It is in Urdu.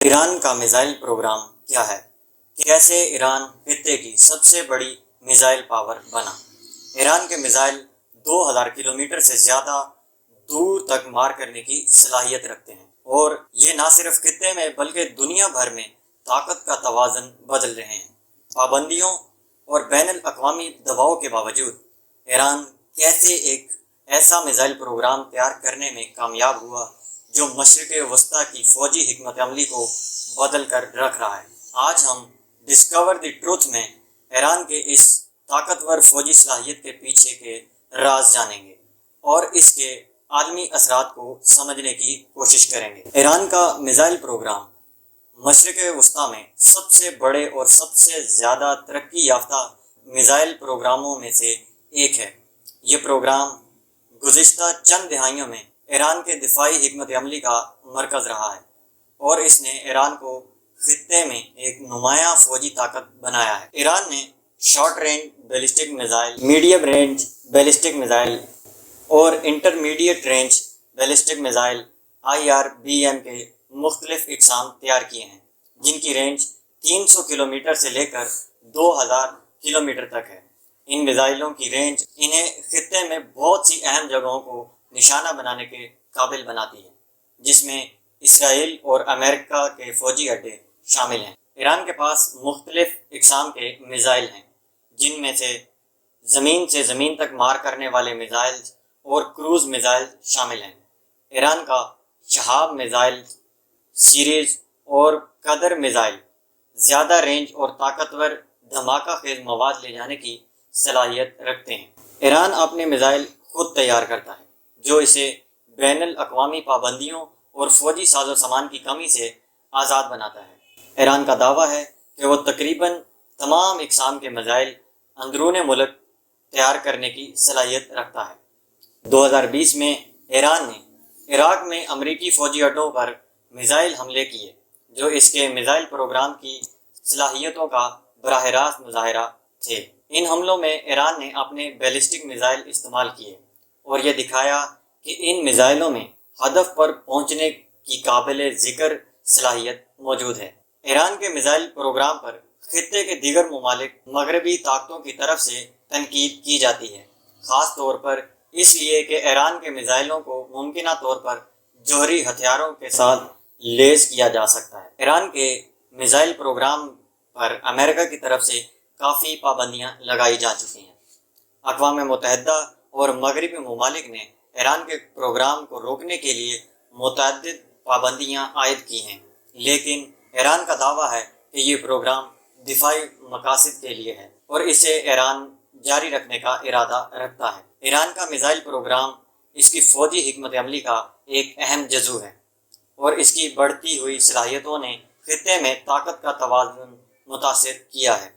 ایران کا میزائل پروگرام کیا ہے؟ کیسے ایران خطے کی سب سے بڑی میزائل پاور بنا؟ ایران کے میزائل 2000 کلومیٹر سے زیادہ دور تک مار کرنے کی صلاحیت رکھتے ہیں، اور یہ نہ صرف خطے میں بلکہ دنیا بھر میں طاقت کا توازن بدل رہے ہیں۔ پابندیوں اور بین الاقوامی دباؤ کے باوجود ایران کیسے ایک ایسا میزائل پروگرام تیار کرنے میں کامیاب ہوا جو مشرق وسطیٰ کی فوجی حکمت عملی کو بدل کر رکھ رہا ہے؟ آج ہم ڈسکور دی ٹروتھ میں ایران کے اس طاقتور فوجی صلاحیت کے پیچھے کے راز جانیں گے اور اس کے عالمی اثرات کو سمجھنے کی کوشش کریں گے۔ ایران کا میزائل پروگرام مشرق وسطیٰ میں سب سے بڑے اور سب سے زیادہ ترقی یافتہ میزائل پروگراموں میں سے ایک ہے۔ یہ پروگرام گزشتہ چند دہائیوں میں ایران کے دفاعی حکمت عملی کا مرکز رہا ہے، اور اس نے ایران کو خطے میں ایک نمایاں فوجی طاقت بنایا ہے۔ ایران نے short range ballistic missile, medium range ballistic missile اور intermediate range ballistic missile IRBM کے مختلف اقسام تیار کیے ہیں، جن کی رینج 300 کلومیٹر سے لے کر 2000 کلومیٹر تک ہے۔ ان میزائلوں کی رینج انہیں خطے میں بہت سی اہم جگہوں کو نشانہ بنانے کے قابل بناتی ہے، جس میں اسرائیل اور امریکہ کے فوجی اڈے شامل ہیں۔ ایران کے پاس مختلف اقسام کے میزائل ہیں، جن میں سے زمین تک مار کرنے والے میزائل اور کروز میزائل شامل ہیں۔ ایران کا شہاب میزائل سیریز اور قدر میزائل زیادہ رینج اور طاقتور دھماکہ خیز مواد لے جانے کی صلاحیت رکھتے ہیں۔ ایران اپنے میزائل خود تیار کرتا ہے، جو اسے بین الاقوامی پابندیوں اور فوجی ساز و سامان کی کمی سے آزاد بناتا ہے۔ ایران کا دعویٰ ہے کہ وہ تقریباً تمام اقسام کے میزائل اندرون ملک تیار کرنے کی صلاحیت رکھتا ہے۔ 2020 میں ایران نے عراق میں امریکی فوجی اڈوں پر میزائل حملے کیے، جو اس کے میزائل پروگرام کی صلاحیتوں کا براہ راست مظاہرہ تھے۔ ان حملوں میں ایران نے اپنے بیلسٹک میزائل استعمال کیے اور یہ دکھایا کہ ان میزائلوں میں ہدف پر پہنچنے کی قابل ذکر صلاحیت موجود ہے۔ ایران کے میزائل پروگرام پر خطے کے دیگر ممالک مغربی طاقتوں کی طرف سے تنقید کی جاتی ہے، خاص طور پر اس لیے کہ ایران کے میزائلوں کو ممکنہ طور پر جوہری ہتھیاروں کے ساتھ لیس کیا جا سکتا ہے۔ ایران کے میزائل پروگرام پر امریکہ کی طرف سے کافی پابندیاں لگائی جا چکی ہیں۔ اقوام متحدہ اور مغربی ممالک نے ایران کے پروگرام کو روکنے کے لیے متعدد پابندیاں عائد کی ہیں، لیکن ایران کا دعویٰ ہے کہ یہ پروگرام دفاعی مقاصد کے لیے ہے اور اسے ایران جاری رکھنے کا ارادہ رکھتا ہے۔ ایران کا میزائل پروگرام اس کی فوجی حکمت عملی کا ایک اہم جزو ہے، اور اس کی بڑھتی ہوئی صلاحیتوں نے خطے میں طاقت کا توازن متاثر کیا ہے۔